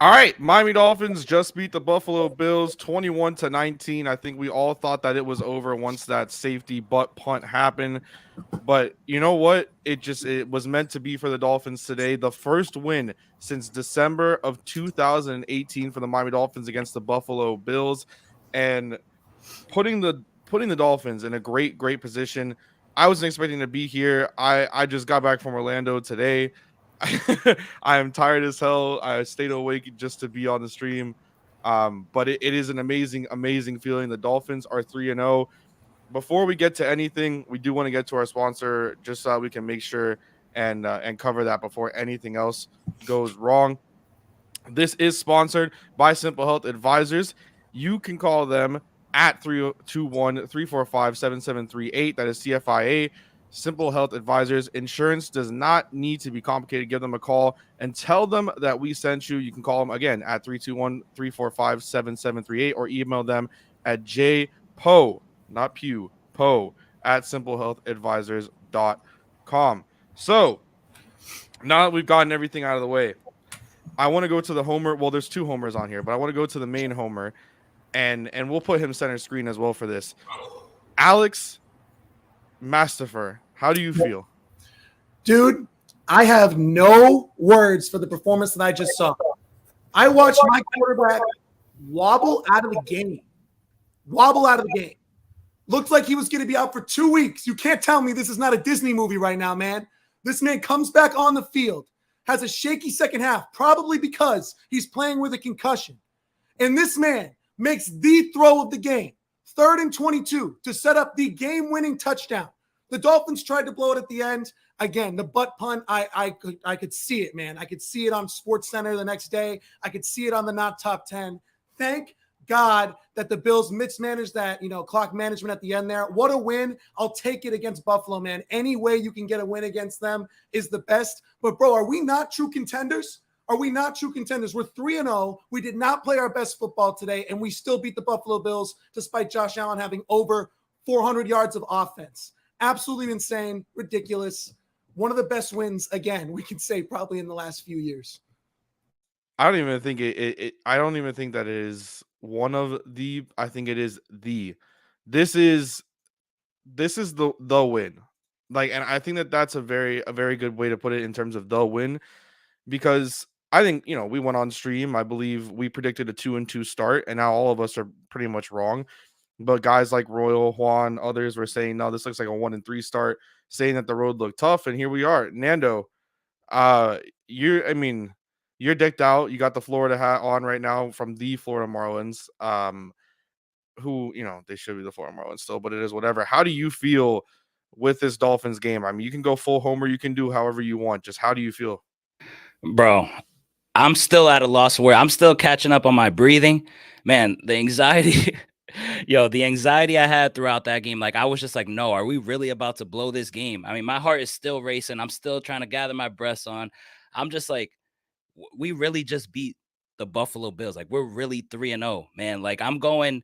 All right, Miami Dolphins just beat the Buffalo Bills 21-19. I think we all thought that it was over once that safety butt punt happened. But you know what? It was meant to be for the Dolphins today. The first win since December of 2018 for the Miami Dolphins against the Buffalo Bills, and putting the Dolphins in a great position. I wasn't expecting to be here. I just got back from Orlando today. I am tired as hell. I stayed awake just to be on the stream. But it is an amazing feeling. The Dolphins are 3-0. Before we get to anything, we do want to get to our sponsor just so we can make sure and cover that before anything else goes wrong. This is sponsored by Simple Health Advisors. You can call them at 321-345-7738. That is CFIA. Simple Health Advisors. Insurance does not need to be complicated. Give them a call and tell them that we sent you. You can call them again at 321-345-7738 or email them at jpo, not pew, po, at simplehealthadvisors.com. So now that we've gotten everything out of the way, I want to go to the homer. Well, there's two homers on here, but I want to go to the main homer, and we'll put him center screen as well for this. Alex Mastifer, how do you feel? Dude, I have no words for the performance that I just saw. I watched my quarterback wobble out of the game. Wobble out of the game. Looked like he was going to be out for 2 weeks. You can't tell me this is not a Disney movie right now, man. This man comes back on the field, has a shaky second half, probably because he's playing with a concussion. And this man makes the throw of the game, 3rd and 22, to set up the game-winning touchdown. The Dolphins tried to blow it at the end. Again, the butt punt, I could see it, man. I could see it on SportsCenter the next day. I could see it on the Not Top 10. Thank God that the Bills mismanaged that, clock management at the end there. What a win. I'll take it against Buffalo, man. Any way you can get a win against them is the best. But, bro, are we not true contenders? Are we not true contenders? We're 3-0. We did not play our best football today, and we still beat the Buffalo Bills despite Josh Allen having over 400 yards of offense. Absolutely insane, ridiculous. One of the best wins, again, we can say probably in the last few years. I don't even think I don't even think that it is one of the. I think it is the. This is the win. Like, and I think that that's a very good way to put it in terms of the win, because I think we went on stream. I believe we predicted a 2-2 start, and now all of us are pretty much wrong. But guys like Royal, Juan, others were saying, no, this looks like a 1-3 start, saying that the road looked tough. And here we are. Nando, uh, I mean, you're decked out. You got the Florida hat on right now from the Florida Marlins. Who, they should be the Florida Marlins still, but it is whatever. How do you feel with this Dolphins game? I mean, you can go full homer, you can do however you want. Just how do you feel? Bro, I'm still at a loss for where I'm still catching up on my breathing. Man, the anxiety, the anxiety I had throughout that game, like I was just like, no, are we really about to blow this game? I mean, my heart is still racing. I'm still trying to gather my breaths on. I'm just like, we really just beat the Buffalo Bills. Like we're really 3-0, man. Like I don't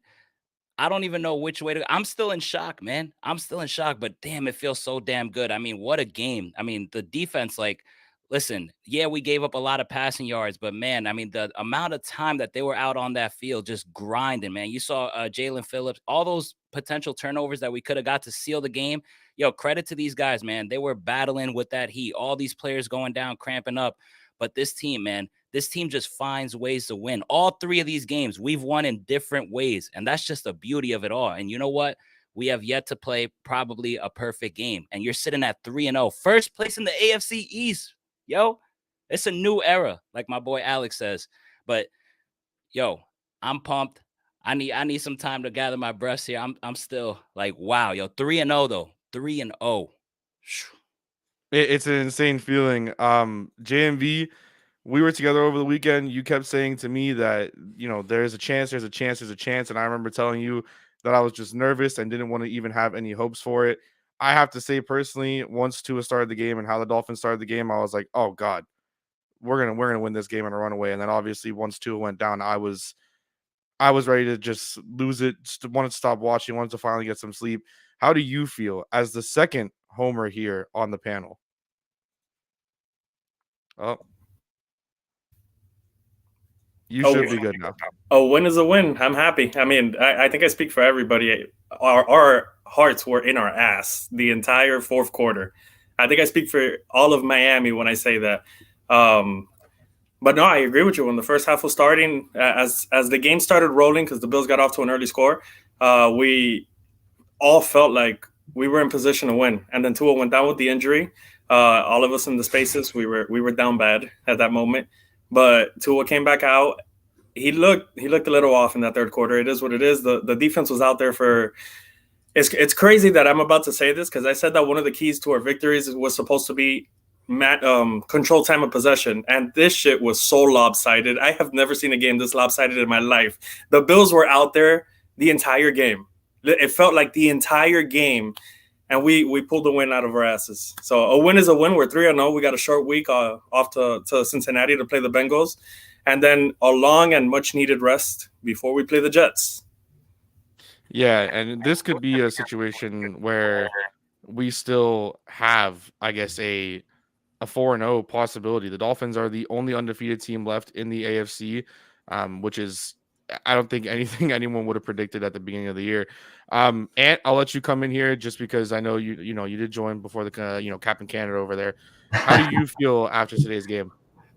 even know which way to. I'm still in shock, man. I'm still in shock, but damn, it feels so damn good. I mean, what a game. I mean, the defense, like, listen, yeah, we gave up a lot of passing yards, but man, I mean, the amount of time that they were out on that field just grinding, man. You saw Jalen Phillips, all those potential turnovers that we could have got to seal the game. Yo, credit to these guys, man. They were battling with that heat. All these players going down, cramping up. But this team, man, this team just finds ways to win. All three of these games we've won in different ways, and that's just the beauty of it all. And you know what? We have yet to play probably a perfect game, and you're sitting at 3-0, first place in the AFC East. Yo, it's a new era, like my boy Alex says. But yo, I'm pumped. I need some time to gather my breaths here. I'm still like, wow, yo, 3-0 though. 3-0. It's an insane feeling. JMV, we were together over the weekend. You kept saying to me that, there's a chance, there's a chance, there's a chance. And I remember telling you that I was just nervous and didn't want to even have any hopes for it. I have to say personally, once Tua started the game and how the Dolphins started the game, I was like, oh God, we're gonna win this game and run away. And then obviously once Tua went down, I was ready to just lose it. Just wanted to stop watching, wanted to finally get some sleep. How do you feel as the second homer here on the panel? Oh, You should be good now. A win is a win. I'm happy. I mean, I think I speak for everybody. Our hearts were in our ass the entire fourth quarter. I think I speak for all of Miami when I say that. But no, I agree with you. When the first half was starting, as the game started rolling, because the Bills got off to an early score, we all felt like we were in position to win. And then Tua went down with the injury. All of us in the spaces, we were down bad at that moment. But Tua came back out. He looked a little off in that third quarter. It is what it is. The defense was out there for. It's crazy that I'm about to say this because I said that one of the keys to our victories was supposed to be control time of possession, and this shit was so lopsided. I have never seen a game this lopsided in my life. The Bills were out there the entire game. It felt like the entire game, and we pulled the win out of our asses. So a win is a win. We're 3-0. We got a short week off to Cincinnati to play the Bengals, and then a long and much needed rest before we play the Jets. Yeah, and this could be a situation where we still have, I guess, a 4-0 possibility. The Dolphins are the only undefeated team left in the AFC, which is, I don't think anyone would have predicted at the beginning of the year. Ant, I'll let you come in here just because I know you did join before the Captain Canada over there. How do you feel after today's game?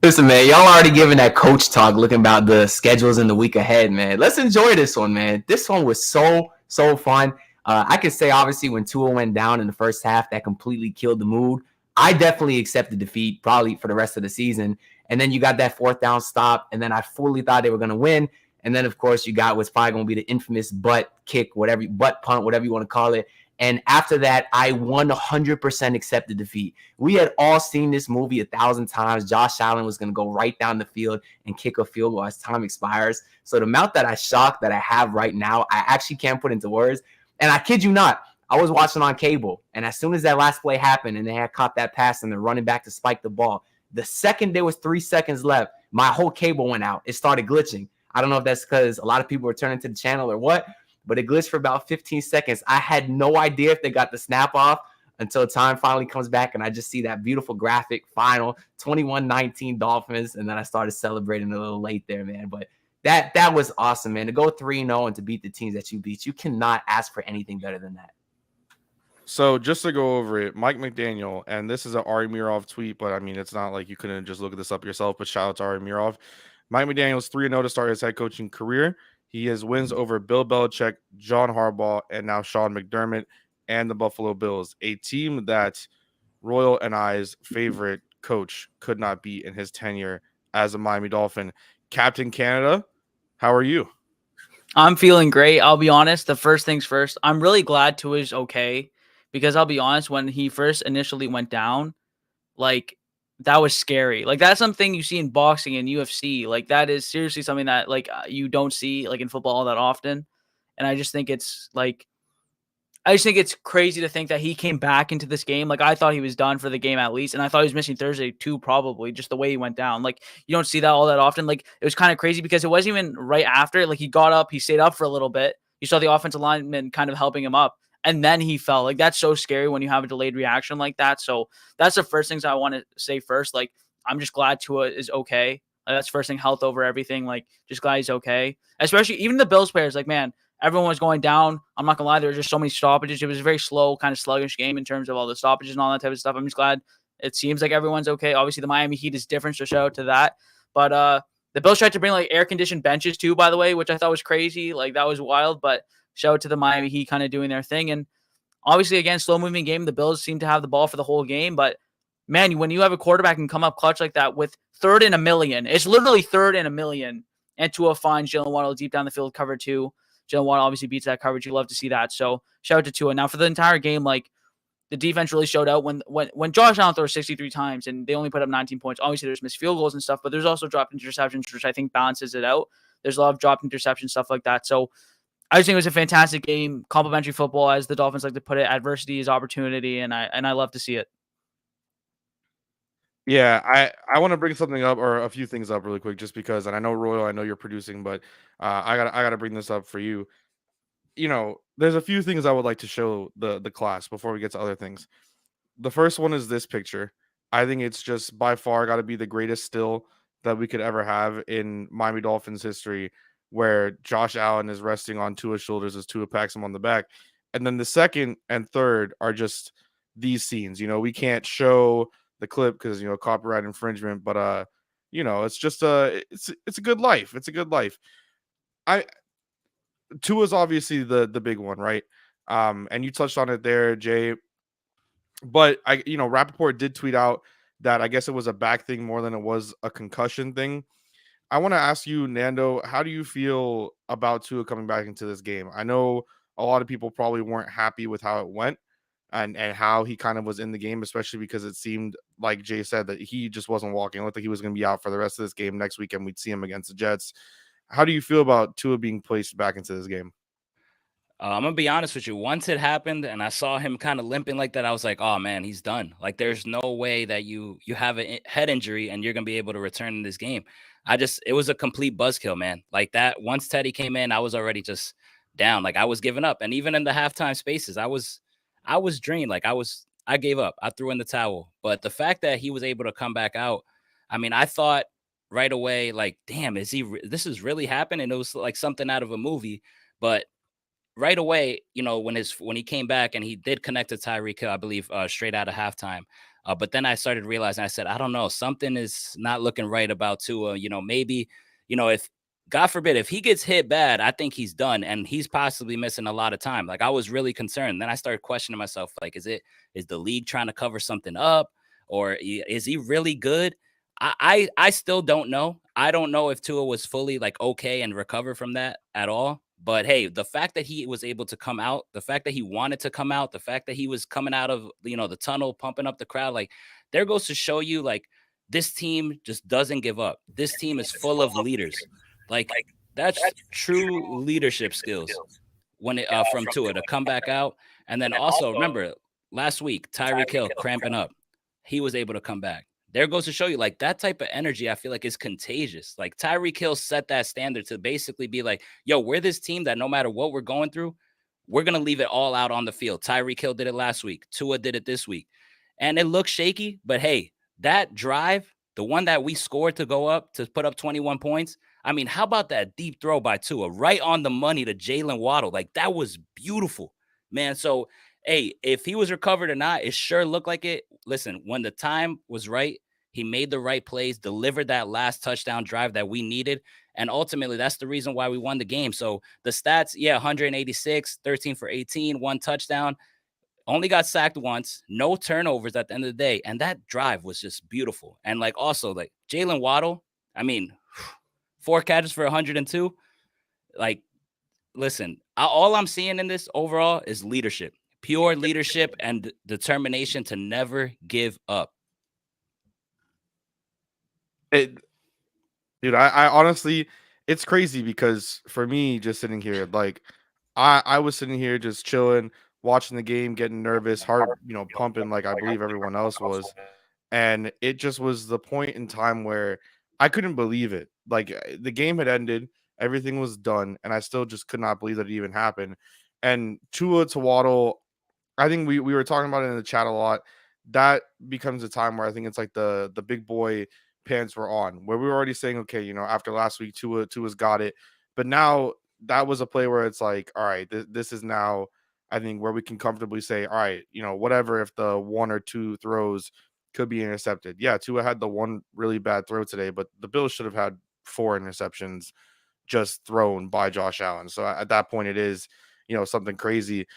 Listen, man, y'all already giving that coach talk looking about the schedules in the week ahead, man. Let's enjoy this one, man. This one was so fun. I could say, obviously, when Tua went down in the first half, that completely killed the mood. I definitely accepted defeat probably for the rest of the season. And then you got that fourth down stop, and then I fully thought they were going to win. And then, of course, you got what's probably going to be the infamous butt kick, butt punt, whatever you want to call it. And after that, I 100% accepted defeat. We had all seen this movie 1,000 times. Josh Allen was going to go right down the field and kick a field goal as time expires. So the amount that I have right now, I actually can't put into words. And I kid you not, I was watching on cable, and as soon as that last play happened and they had caught that pass and they're running back to spike the ball, the second there was 3 seconds left, my whole cable went out. It started glitching. I don't know if that's because a lot of people were turning to the channel or what, but it glitched for about 15 seconds. I had no idea if they got the snap off until time finally comes back, and I just see that beautiful graphic final, 21-19 Dolphins, and then I started celebrating a little late there, man. But that was awesome, man. To go 3-0 and to beat the teams that you beat, you cannot ask for anything better than that. So just to go over it, Mike McDaniel, and this is an Ari Mirov tweet, but I mean, it's not like you couldn't just look this up yourself, but shout out to Ari Mirov. Mike McDaniel's 3-0 to start his head coaching career. He has wins over Bill Belichick, John Harbaugh, and now Sean McDermott and the Buffalo Bills, a team that Royal and I's favorite coach could not beat in his tenure as a Miami Dolphin. Captain Canada, how are you? I'm feeling great. I'll be honest. The first things first, I'm really glad Tua is okay because I'll be honest, when he first initially went down, like, that was scary. Like, that's something you see in boxing and UFC. Like, that is seriously something that, like, you don't see, like, in football all that often. And I just think it's crazy to think that he came back into this game. Like, I thought he was done for the game at least. And I thought he was missing Thursday too, probably, just the way he went down. Like, you don't see that all that often. Like, it was kind of crazy because it wasn't even right after. Like, he got up, he stayed up for a little bit. You saw the offensive lineman kind of helping him up. And then he fell. Like, that's so scary when you have a delayed reaction like that. So that's the first things I want to say first. Like, I'm just glad Tua is okay. That's first thing, health over everything. Like, just glad he's okay. Especially even the Bills players, like, man, everyone was going down. I'm not gonna lie, there were just so many stoppages. It was a very slow, kind of sluggish game in terms of all the stoppages and all that type of stuff. I'm just glad it seems like everyone's okay. Obviously, the Miami Heat is different, so shout out to that. But the Bills tried to bring, like, air-conditioned benches too, by the way, which I thought was crazy. Like, that was wild. But shout out to the Miami Heat kind of doing their thing. And obviously, again, slow-moving game. The Bills seem to have the ball for the whole game. But, man, when you have a quarterback and come up clutch like that with 3rd and 1 million, it's literally 3rd and 1 million, and Tua finds Jalen Waddle deep down the field, cover 2. Jalen Waddle obviously beats that coverage. You love to see that. So shout out to Tua. Now, for the entire game, like, the defense really showed out when Josh Allen threw 63 times and they only put up 19 points. Obviously, there's missed field goals and stuff, but there's also dropped interceptions, which I think balances it out. There's a lot of dropped interception stuff like that. So I just think it was a fantastic game. Complimentary football, as the Dolphins like to put it. Adversity is opportunity, and I love to see it. Yeah, I want to bring something up, or a few things up really quick, just because, and I know Royal, I know you're producing, but I gotta bring this up for you. You know, there's a few things I would like to show the class before we get to other things. The first one is this picture. I think it's just by far got to be the greatest still that we could ever have in Miami Dolphins history, where Josh Allen is resting on Tua's shoulders as Tua packs him on the back. And then the second and third are just these scenes. We can't show the clip because copyright infringement, but it's just it's a good life. It's a good life. Tua's obviously the big one, right? And you touched on it there, Jay. But Rappaport did tweet out that I guess it was a back thing more than it was a concussion thing. I want to ask you, Nando, how do you feel about Tua coming back into this game? I know a lot of people probably weren't happy with how it went and how he kind of was in the game, especially because it seemed like Jay said that he just wasn't walking. It looked like he was going to be out for the rest of this game. Next weekend, we'd see him against the Jets. How do you feel about Tua being placed back into this game? I'm gonna be honest with you. Once it happened and I saw him kind of limping like that, I was like, "Oh man, he's done." Like, there's no way that you have a head injury and you're gonna be able to return in this game. It was a complete buzzkill, man. Like that. Once Teddy came in, I was already just down. Like I was giving up, and even in the halftime spaces, I was drained. Like I gave up. I threw in the towel. But the fact that he was able to come back out, I mean, I thought right away, like, damn, this is really happening? And it was like something out of a movie, but right away, when he came back and he did connect to Tyreek Hill, I believe, straight out of halftime. But then I started realizing, I said, I don't know, something is not looking right about Tua. Maybe, if God forbid, if he gets hit bad, I think he's done and he's possibly missing a lot of time. Like I was really concerned. Then I started questioning myself, like, is the league trying to cover something up, or is he really good? I still don't know. I don't know if Tua was fully like okay and recover from that at all. But hey, the fact that he was able to come out, the fact that he wanted to come out, the fact that he was coming out of the tunnel, pumping up the crowd, like there goes to show you, like, this team just doesn't give up. This team is full of leaders. Like that's true leadership skills when it from Tua to come back out. And then also remember last week, Tyreek Hill cramping up. He was able to come back. There goes to show you, like, that type of energy, I feel like, is contagious. Like, Tyreek Hill set that standard to basically be like, yo, we're this team that no matter what we're going through, we're going to leave it all out on the field. Tyreek Hill did it last week. Tua did it this week. And it looks shaky, but hey, that drive, the one that we scored to go up, to put up 21 points, I mean, how about that deep throw by Tua right on the money to Jalen Waddle? Like, that was beautiful, man. So, hey, if he was recovered or not, it sure looked like it. Listen, when the time was right, he made the right plays, delivered that last touchdown drive that we needed. And ultimately, that's the reason why we won the game. So the stats, 186, 13 for 18, 1 touchdown, only got sacked once, no turnovers at the end of the day. And that drive was just beautiful. And like also like Jalen Waddle, I mean, 4 catches for 102. Like, listen, all I'm seeing in this overall is leadership, pure leadership and determination to never give up. Dude, I honestly, it's crazy because for me, just sitting here, like I was sitting here just chilling, watching the game, getting nervous, heart, pumping like I believe everyone else was. And it just was the point in time where I couldn't believe it. Like the game had ended, everything was done, and I still just could not believe that it even happened. And Tua to Waddle, I think we were talking about it in the chat a lot. That becomes a time where I think it's like the big boy pants were on, where we were already saying, okay, after last week, Tua's got it. But now that was a play where it's like, all right, this is now, I think, where we can comfortably say, all right, whatever, if the 1 or 2 throws could be intercepted. Yeah, Tua had the one really bad throw today, but the Bills should have had 4 interceptions just thrown by Josh Allen. So at that point, it is, something crazy.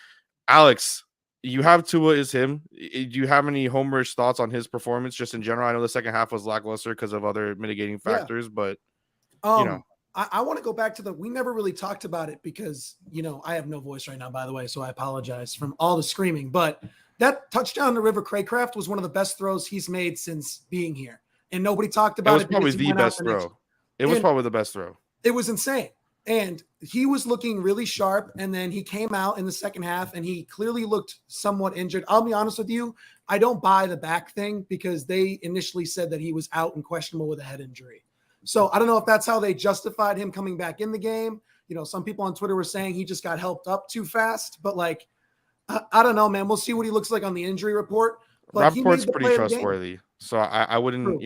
Alex, you have Tua is him. Do you have any homerish thoughts on his performance just in general? I know the second half was lackluster because of other mitigating factors, but I want to go back to we never really talked about it because, I have no voice right now, by the way, so I apologize from all the screaming, but that touchdown to River Craycraft was one of the best throws he's made since being here. And nobody talked about it. It was probably the best throw. It was probably the best throw. It was insane. And he was looking really sharp. And then he came out in the second half and he clearly looked somewhat injured. I'll be honest with you. I don't buy the back thing because they initially said that he was out and questionable with a head injury. So I don't know if that's how they justified him coming back in the game. Some people on Twitter were saying he just got helped up too fast, but like, I don't know, man. We'll see what he looks like on the injury report. But Rapport's pretty trustworthy. So I wouldn't,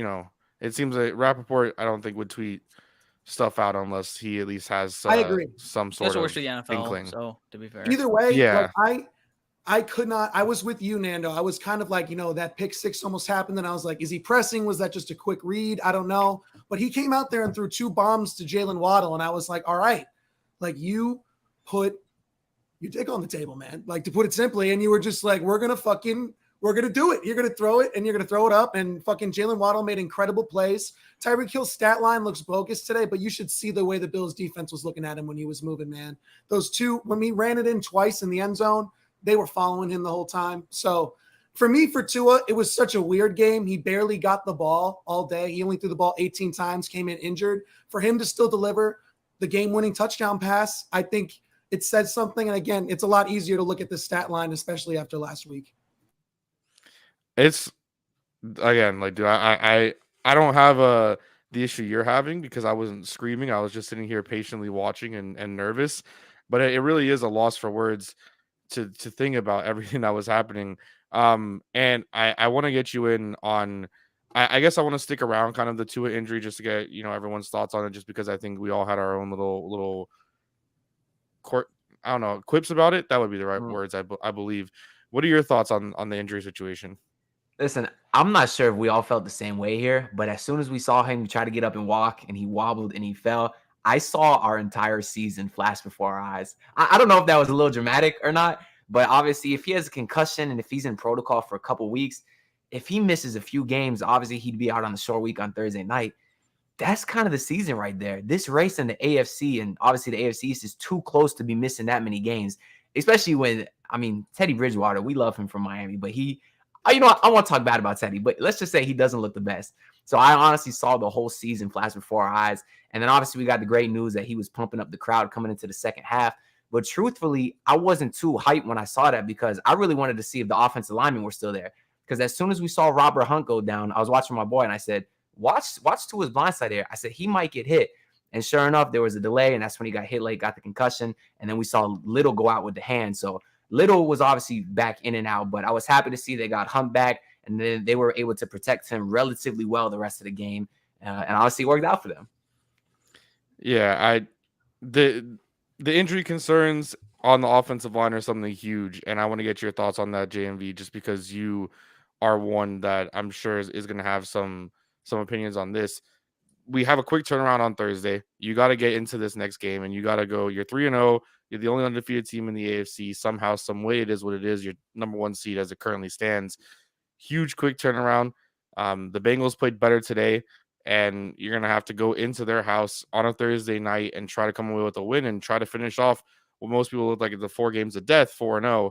It seems like Rappaport, I don't think, would tweet stuff out unless he at least has I agree. some He sort also works of for the NFL, inkling. so to be fair. Either way, Yeah. like I could not. I was with you, Nando. I was kind of like, that pick six almost happened, and I was like, is he pressing? Was that just a quick read? I don't know. But he came out there and threw 2 bombs to Jalen Waddle, and I was like, all right, like you put your dick on the table, man. Like, to put it simply, and you were just like, we're gonna do it. You're gonna throw it, and you're gonna throw it up. And fucking Jalen Waddle made incredible plays. Tyreek Hill's stat line looks bogus today, but you should see the way the Bills defense was looking at him when he was moving, man. Those 2, when he ran it in twice in the end zone, they were following him the whole time. So for me, for Tua, it was such a weird game. He barely got the ball all day. He only threw the ball 18 times, came in injured. For him to still deliver the game-winning touchdown pass, I think it says something. And again, it's a lot easier to look at the stat line, especially after last week. It's again, like, dude, I don't have the issue you're having because I wasn't screaming. I was just sitting here patiently watching and nervous. But it really is a loss for words to think about everything that was happening. And I want to get you in on. I guess I want to stick around kind of the Tua injury just to get everyone's thoughts on it, just because I think we all had our own little court. I don't know, quips about it. That would be the right words. I believe. What are your thoughts on the injury situation? Listen, I'm not sure if we all felt the same way here, but as soon as we saw him try to get up and walk and he wobbled and he fell, I saw our entire season flash before our eyes. I don't know if that was a little dramatic or not, but obviously if he has a concussion and if he's in protocol for a couple weeks, if he misses a few games, obviously he'd be out on the short week on Thursday night. That's kind of the season right there. This race in the AFC, and obviously the AFC East, is too close to be missing that many games, especially when, Teddy Bridgewater, we love him from Miami, but I want to talk bad about Teddy, but let's just say he doesn't look the best. So I honestly saw the whole season flash before our eyes. And then obviously we got the great news that he was pumping up the crowd coming into the second half. But truthfully, I wasn't too hyped when I saw that because I really wanted to see if the offensive linemen were still there. Because as soon as we saw Robert Hunt go down, I was watching my boy and I said, watch Tua's blindside there. I said, he might get hit. And sure enough, there was a delay, and that's when he got hit late, got the concussion. And then we saw Little go out with the hand. So Little was obviously back in and out, but I was happy to see they got Hunt back, and then they were able to protect him relatively well the rest of the game. And obviously it worked out for them. Yeah, the injury concerns on the offensive line are something huge, and I want to get your thoughts on that, JMV, just because you are one that I'm sure is going to have some opinions on this. We have a quick turnaround on Thursday. You got to get into this next game, and you got to go. You're 3-0. You're the only undefeated team in the AFC. Somehow, some way, it is what it is. You're number 1 seed as it currently stands. Huge, quick turnaround. The Bengals played better today, and you're going to have to go into their house on a Thursday night and try to come away with a win and try to finish off what most people look like the 4 games of death, 4-0.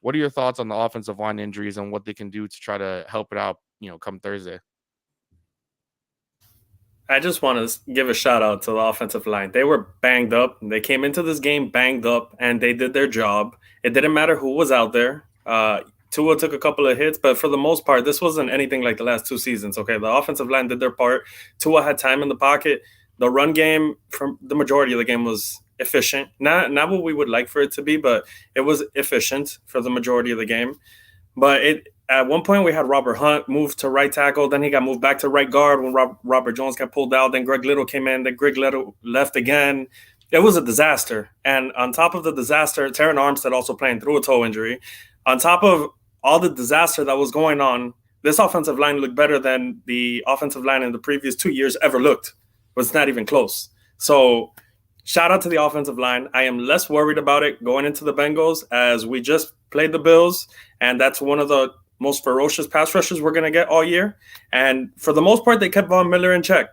What are your thoughts on the offensive line injuries and what they can do to try to help it out, come Thursday? I just want to give a shout out to the offensive line. They were banged up. They came into this game banged up, and they did their job. It didn't matter who was out there. Tua took a couple of hits, but for the most part, this wasn't anything like the last 2 seasons. Okay, the offensive line did their part. Tua had time in the pocket. The run game, from the majority of the game, was efficient. Not what we would like for it to be, but it was efficient for the majority of the game. But at one point, we had Robert Hunt move to right tackle. Then he got moved back to right guard when Robert Jones got pulled out. Then Greg Little came in. Then Greg Little left again. It was a disaster. And on top of the disaster, Terran Armstead also playing through a toe injury. On top of all the disaster that was going on, this offensive line looked better than the offensive line in the previous 2 years ever looked. It was not even close. So shout out to the offensive line. I am less worried about it going into the Bengals as we just played the Bills, and that's one of the most ferocious pass rushes we're going to get all year. And for the most part, they kept Von Miller in check.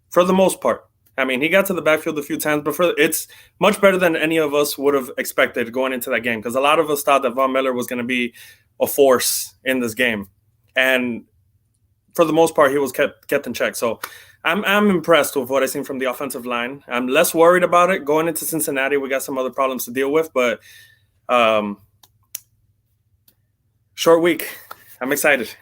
For the most part. He got to the backfield a few times, but it's much better than any of us would have expected going into that game because a lot of us thought that Von Miller was going to be a force in this game. And for the most part, he was kept in check. So I'm impressed with what I've seen from the offensive line. I'm less worried about it going into Cincinnati. We got some other problems to deal with, but short week. I'm excited.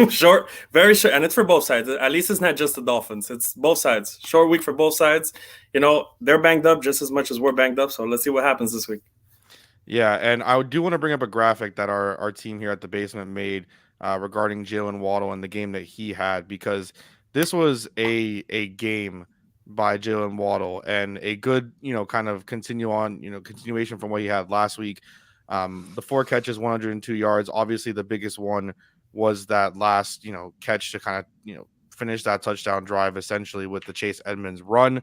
Short, very short, and it's for both sides. At least it's not just the Dolphins. It's both sides. Short week for both sides. They're banged up just as much as we're banged up, so let's see what happens this week. Yeah, and I do want to bring up a graphic that our team here at the basement made regarding Jalen Waddle and the game that he had, because this was a game by Jalen Waddle and a good, kind of continuation from what he had last week. The 4 catches, 102 yards. Obviously, the biggest one was that last, catch to kind of, finish that touchdown drive essentially with the Chase Edmonds run.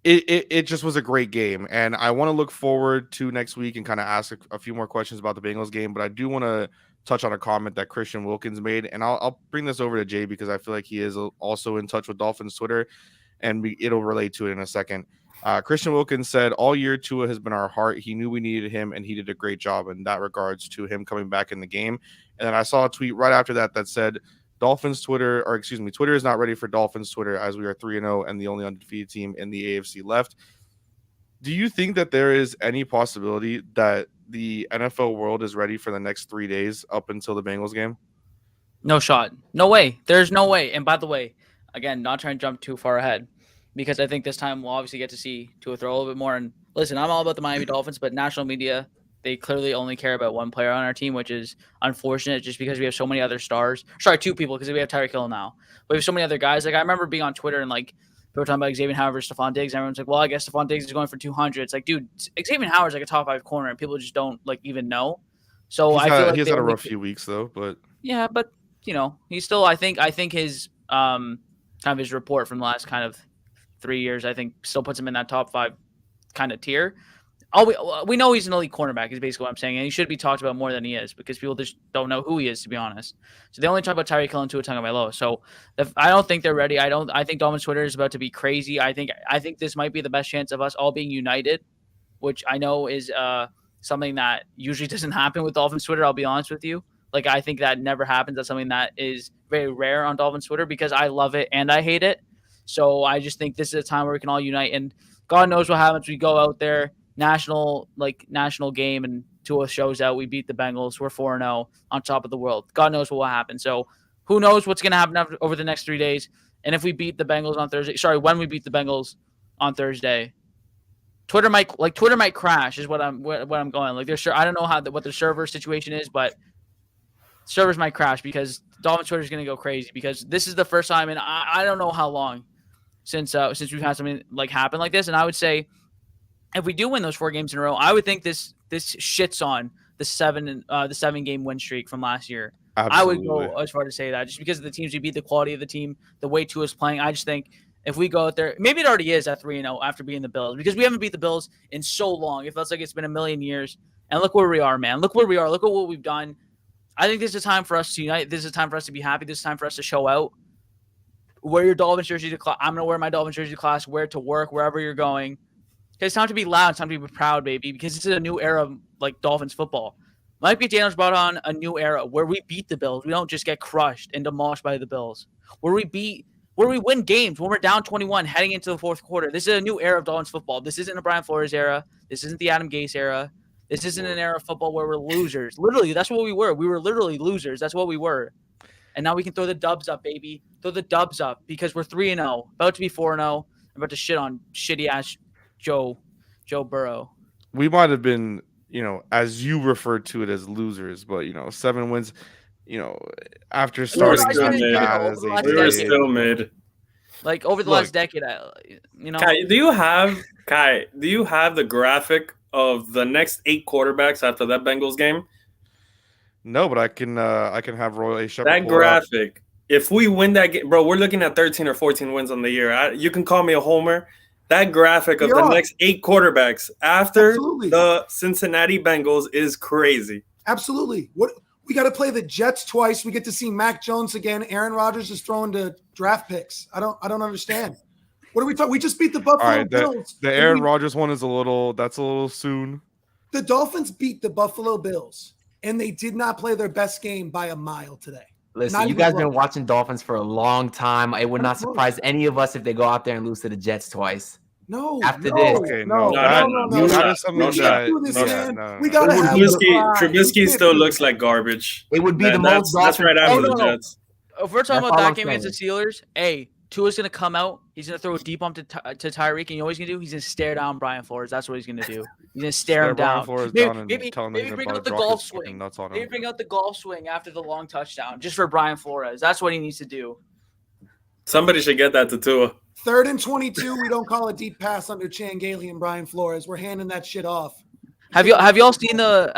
It just was a great game, and I want to look forward to next week and kind of ask a few more questions about the Bengals game. But I do want to touch on a comment that Christian Wilkins made, and I'll bring this over to Jay because I feel like he is also in touch with Dolphins Twitter, and it'll relate to it in a second. Christian Wilkins said, "All year Tua has been our heart. He knew we needed him, and he did a great job in that regards to him coming back in the game." And then I saw a tweet right after that said, Twitter is not ready for Dolphins Twitter as we are 3-0 and the only undefeated team in the AFC left. Do you think that there is any possibility that the NFL world is ready for the next 3 days up until the Bengals game? No shot. No way. There's no way. And by the way, again, not trying to jump too far ahead, because I think this time we'll obviously get to see Tua throw a little bit more. And listen, I'm all about the Miami Dolphins, but national media, they clearly only care about one player on our team, which is unfortunate just because we have so many other stars. Sorry, 2 people, because we have Tyreek Hill now. But we have so many other guys. Like, I remember being on Twitter and, like, people were talking about Xavier Howard versus Stephon Diggs. And everyone's like, well, I guess Stephon Diggs is going for 200. It's like, dude, Xavier Howard's like a top 5 corner, and people just don't, like, even know. So I feel like he's had a rough few weeks, though. But yeah, but, he's still, I think his kind of his report from the last kind of 3 years, I think, still puts him in that top 5 kind of tier. We know he's an elite cornerback is basically what I'm saying, and he should be talked about more than he is because people just don't know who he is, to be honest. So they only talk about Tyreek Hill and Tua Tagovailoa. So I don't think they're ready. I think Dolphins Twitter is about to be crazy. I think this might be the best chance of us all being united, which I know is something that usually doesn't happen with Dolphins Twitter. I'll be honest with you. Like, I think that never happens. That's something that is very rare on Dolphins Twitter because I love it and I hate it. So I just think this is a time where we can all unite, and God knows what happens. We go out there. National game, and Tua shows out. We beat the Bengals. We're 4-0 on top of the world. God knows what will happen. So who knows what's going to happen over the next 3 days? And if we beat the Bengals on Thursday, when we beat the Bengals on Thursday, Twitter might crash. Is what I'm going. Like, I don't know what the server situation is, but servers might crash because Dolphins Twitter is going to go crazy because this is the first time, and I don't know how long since we've had something like happen like this. And I would say, if we do win those 4 games in a row, I would think this shits on the 7-game win streak from last year. Absolutely. I would go as far to say that just because of the teams we beat, the quality of the team, the way Tua's playing. I just think if we go out there, maybe it already is at 3-0 after beating the Bills because we haven't beat the Bills in so long. It feels like it's been a million years. And look where we are, man. Look where we are. Look at what we've done. I think this is a time for us to unite. This is a time for us to be happy. This is a time for us to show out. Wear your Dolphins jersey to class. I'm going to wear my Dolphins jersey to class. Wear it to work, wherever you're going. It's time to be loud. It's time to be proud, baby, because it's a new era of, like, Dolphins football. Mike McDaniel's brought on a new era where we beat the Bills. We don't just get crushed and demolished by the Bills. Where we win games when we're down 21 heading into the fourth quarter. This is a new era of Dolphins football. This isn't a Brian Flores era. This isn't the Adam Gase era. This isn't an era of football where we're losers. Literally, that's what we were. We were literally losers. That's what we were. And now we can throw the dubs up, baby. Throw the dubs up because we're 3-0, about to be 4-0, about to shit on shitty-ass Joe Burrow. We might have been, as you referred to it as losers, but 7 wins, after starting we were still mid. Like over the last decade, Kai, do you have the graphic of the next 8 quarterbacks after that Bengals game? No, but I can have Roy A. Shepard. That graphic. If we win that game, bro, we're looking at 13 or 14 wins on the year. You can call me a homer. That graphic of the next 8 quarterbacks after the Cincinnati Bengals is crazy. Absolutely. What we got to play the Jets twice. We get to see Mac Jones again. Aaron Rodgers is throwing to draft picks. I don't understand. What are we talking? We just beat the Buffalo Bills. The Aaron Rodgers one is a little soon. The Dolphins beat the Buffalo Bills, and they did not play their best game by a mile today. Listen, you guys have been watching Dolphins for a long time. It would not surprise any of us if they go out there and lose to the Jets twice. No. After this. Okay, no. We gotta have Trubisky still looks like garbage. It would be the most. That's right after the Jets. If we're talking about that game against the Steelers, Tua's going to come out. He's going to throw a deep bump to Tyreek. And you know what he's going to do? He's going to stare down Brian Flores. That's what he's going to do. He's going to stare him down. Maybe bring out the golf swing. Maybe bring out the golf swing after the long touchdown just for Brian Flores. That's what he needs to do. Somebody should get that to Tua. 3rd and 22. We don't call a deep pass under Chan Gailey and Brian Flores. We're handing that shit off. Have y'all seen the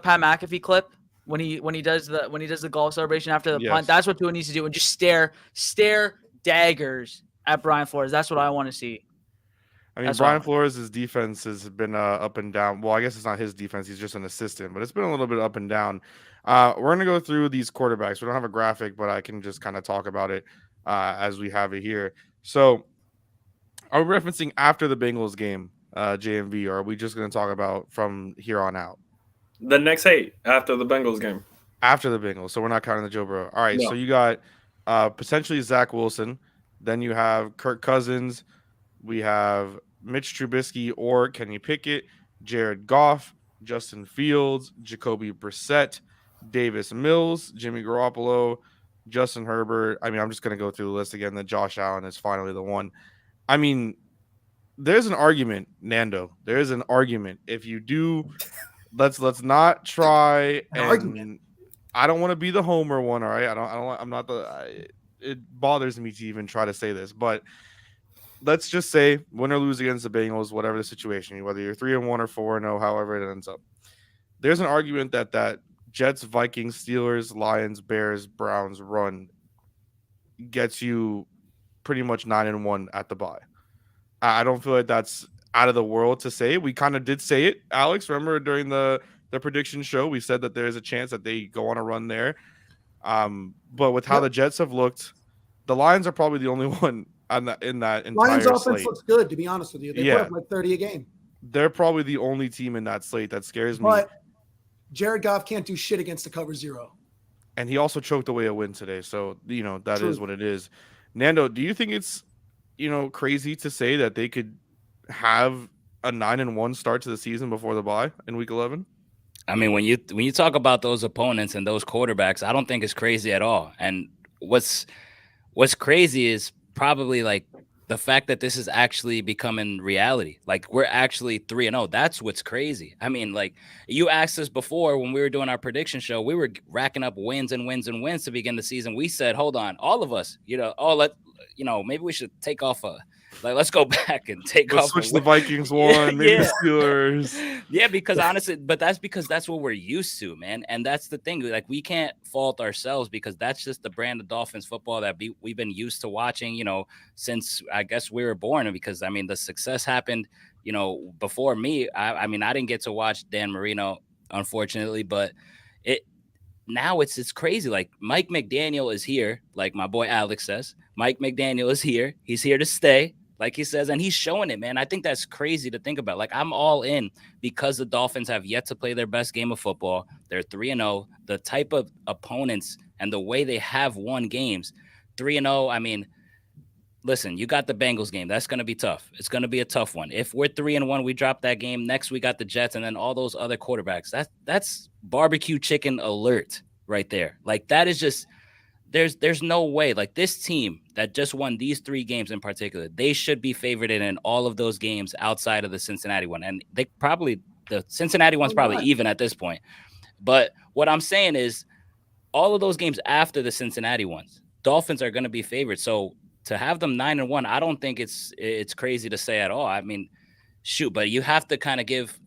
Pat McAfee clip when he does the golf celebration after the punt? That's what Tua needs to do, and just stare daggers at Brian Flores. That's what I want to see. I mean, Brian Flores' defense has been up and down. Well, I guess it's not his defense. He's just an assistant, but it's been a little bit up and down. We're going to go through these quarterbacks. We don't have a graphic, but I can just kind of talk about it as we have it here. So are we referencing after the Bengals game, JMV, or are we just going to talk about from here on out? The next 8 after the Bengals game. After the Bengals. So we're not counting the Joe Burrow. All right. No. So you got potentially Zach Wilson. Then you have Kirk Cousins. We have Mitch Trubisky or Kenny Pickett, Jared Goff, Justin Fields, Jacoby Brissett, Davis Mills, Jimmy Garoppolo, Justin Herbert. I mean, I'm just going to go through the list again. Then Josh Allen is finally the one. I mean, there's an argument, Nando. There is an argument. If you do, let's not try an argument. I don't want to be the homer one. All right, I'm not the. It bothers me to even try to say this, but let's just say win or lose against the Bengals, whatever the situation, whether you're 3-1 or 4-0, however it ends up. There's an argument that Jets, Vikings, Steelers, Lions, Bears, Browns run gets you pretty much 9-1 at the bye. I don't feel like that's out of the world to say. We kind of did say it, Alex. Remember during the prediction show, we said that there's a chance that they go on a run there. But with how the Jets have looked, the Lions are probably the only one in that entire Lions offense slate. Looks good, to be honest with you. They put up like 30 a game. They're probably the only team in that slate that scares me. But Jared Goff can't do shit against the cover 0. And he also choked away a win today. So, that True. is what it is. Nando, do you think it's, crazy to say that they could have a 9-1 start to the season before the bye in week 11? I mean, when you talk about those opponents and those quarterbacks, I don't think it's crazy at all. And what's crazy is probably like the fact that this is actually becoming reality. Like we're actually 3-0. That's what's crazy. I mean, like you asked us before when we were doing our prediction show, we were racking up wins and wins and wins to begin the season. We said, hold on, all of us, maybe we should take off let's go back and Let's switch the Vikings one, maybe the Steelers. Yeah, because honestly, but that's because that's what we're used to, man. And that's the thing. Like, we can't fault ourselves because that's just the brand of Dolphins football that we've been used to watching, since I guess we were born. And because, I mean, the success happened, before me. I mean, I didn't get to watch Dan Marino, unfortunately, but now it's crazy. Like Mike McDaniel is here, like my boy Alex says. Mike McDaniel is here. He's here to stay, like he says, and he's showing it, man. I think that's crazy to think about. Like, I'm all in because the Dolphins have yet to play their best game of football. They're 3-0. The type of opponents and the way they have won games, 3-0. I mean, listen, you got the Bengals game. That's going to be tough. It's going to be a tough one. If we're 3-1, we drop that game. Next, we got the Jets and then all those other quarterbacks. That's barbecue chicken alert right there. Like, that is just there's no way. Like, this team that just won these 3 games in particular, they should be favored in all of those games outside of the Cincinnati one. And the Cincinnati one's probably even at this point. But what I'm saying is all of those games after the Cincinnati ones, Dolphins are going to be favored. So to have them 9-1, I don't think it's crazy to say at all. I mean, shoot, but you have to kind of give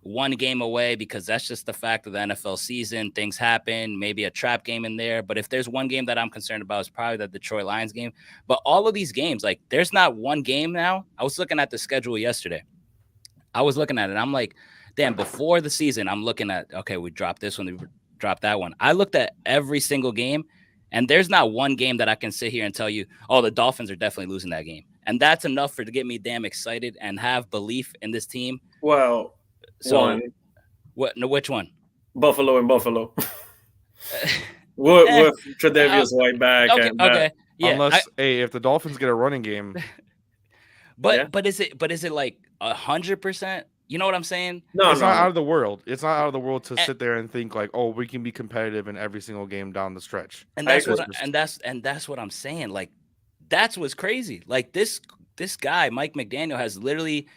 one game away because that's just the fact of the NFL season. Things happen, maybe a trap game in there. But if there's one game that I'm concerned about, it's probably the Detroit Lions game. But all of these games, like, there's not one game now. I was looking at the schedule yesterday. I was looking at it. I'm like, damn, before the season, I'm looking at, okay, we dropped this one, we dropped that one. I looked at every single game, and there's not one game that I can sit here and tell you, oh, the Dolphins are definitely losing that game. And that's enough to get me damn excited and have belief in this team. Well, so which one? Buffalo and Buffalo. with Tre'Davious White back. Okay. Yeah, unless if the Dolphins get a running game. But is it like 100%? You know what I'm saying? No, it's not out of the world. It's not out of the world to sit there and think like, oh, we can be competitive in every single game down the stretch. And that's what I'm saying. Like, that's what's crazy. Like, this guy, Mike McDaniel, has literally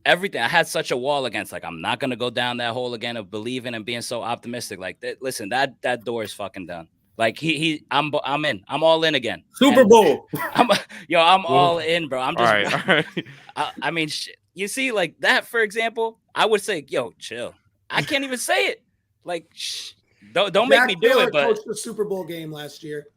everything. I had such a wall against, like, I'm not gonna go down that hole again of believing and being so optimistic. Like, listen, that door is fucking done. Like I'm in. I'm all in again. Super And Bowl. I'm all in, bro. I'm All just right, all right. I mean, you see, like that, for example, I would say, yo, chill. I can't even say it. Like, don't make Jack me do Taylor it. But coached the Super Bowl game last year.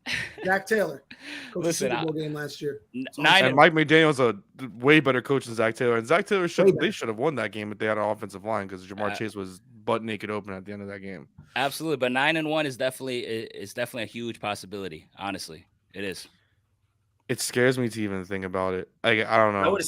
Jack Taylor coached Listen, the Super Bowl game last year. And Mike McDaniel's a way better coach than Zach Taylor. And Zach Taylor Way should better. have won that game if they had an offensive line because Jamar Chase was butt naked open at the end of that game. Absolutely, but 9-1 is definitely a huge possibility. Honestly, it is. It scares me to even think about it. I don't know. I would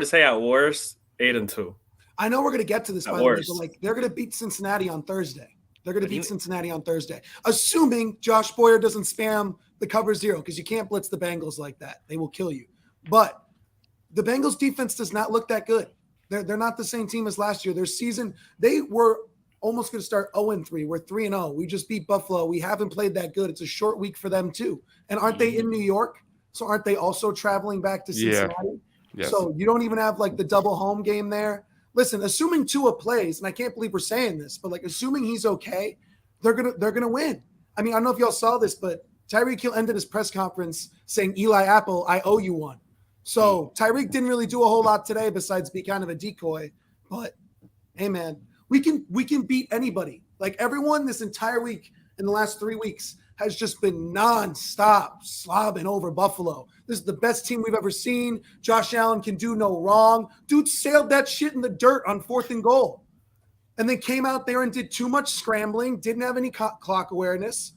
say at worst 8-2. I know we're going to get to this, At by the way, worst. but like they're going to beat Cincinnati on Thursday. They're going to beat Cincinnati on Thursday, assuming Josh Boyer doesn't spam the cover 0 because you can't blitz the Bengals like that. They will kill you. But the Bengals defense does not look that good. They're not the same team as last year. Their season, they were almost going to start 0-3. We're 3-0. We just beat Buffalo. We haven't played that good. It's a short week for them too. And aren't they in New York? So aren't they also traveling back to Cincinnati? Yeah. Yes. So you don't even have like the double home game there. Listen, assuming Tua plays, and I can't believe we're saying this, but like assuming he's okay, they're gonna win. I mean, I don't know if y'all saw this, but Tyreek Hill ended his press conference saying, "Eli Apple, I owe you one." So Tyreek didn't really do a whole lot today besides be kind of a decoy. But hey, man, we can beat anybody. Like everyone this entire week in the last 3 weeks has just been nonstop slobbing over Buffalo. This is the best team we've ever seen. Josh Allen can do no wrong. Dude sailed that shit in the dirt on 4th and goal. And they came out there and did too much scrambling, didn't have any clock awareness,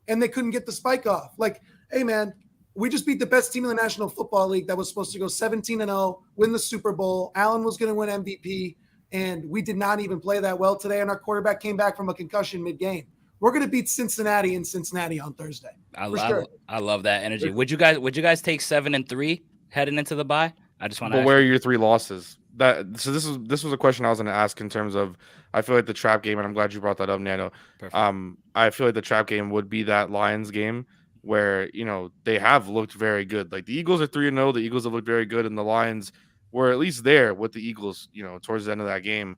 and they couldn't get the spike off. Like, hey, man, we just beat the best team in the National Football League that was supposed to go 17-0, win the Super Bowl. Allen was going to win MVP, and we did not even play that well today, and our quarterback came back from a concussion mid-game. We're going to beat Cincinnati in Cincinnati on Thursday. I love that energy. Would you guys take 7-3 heading into the bye? I just want to. But where are your 3 losses? This was a question I was going to ask in terms of. I feel like the trap game, and I'm glad you brought that up, Nano. Perfect. I feel like the trap game would be that Lions game where they have looked very good. Like the Eagles are 3-0. The Eagles have looked very good, and the Lions were at least there with the Eagles. Towards the end of that game.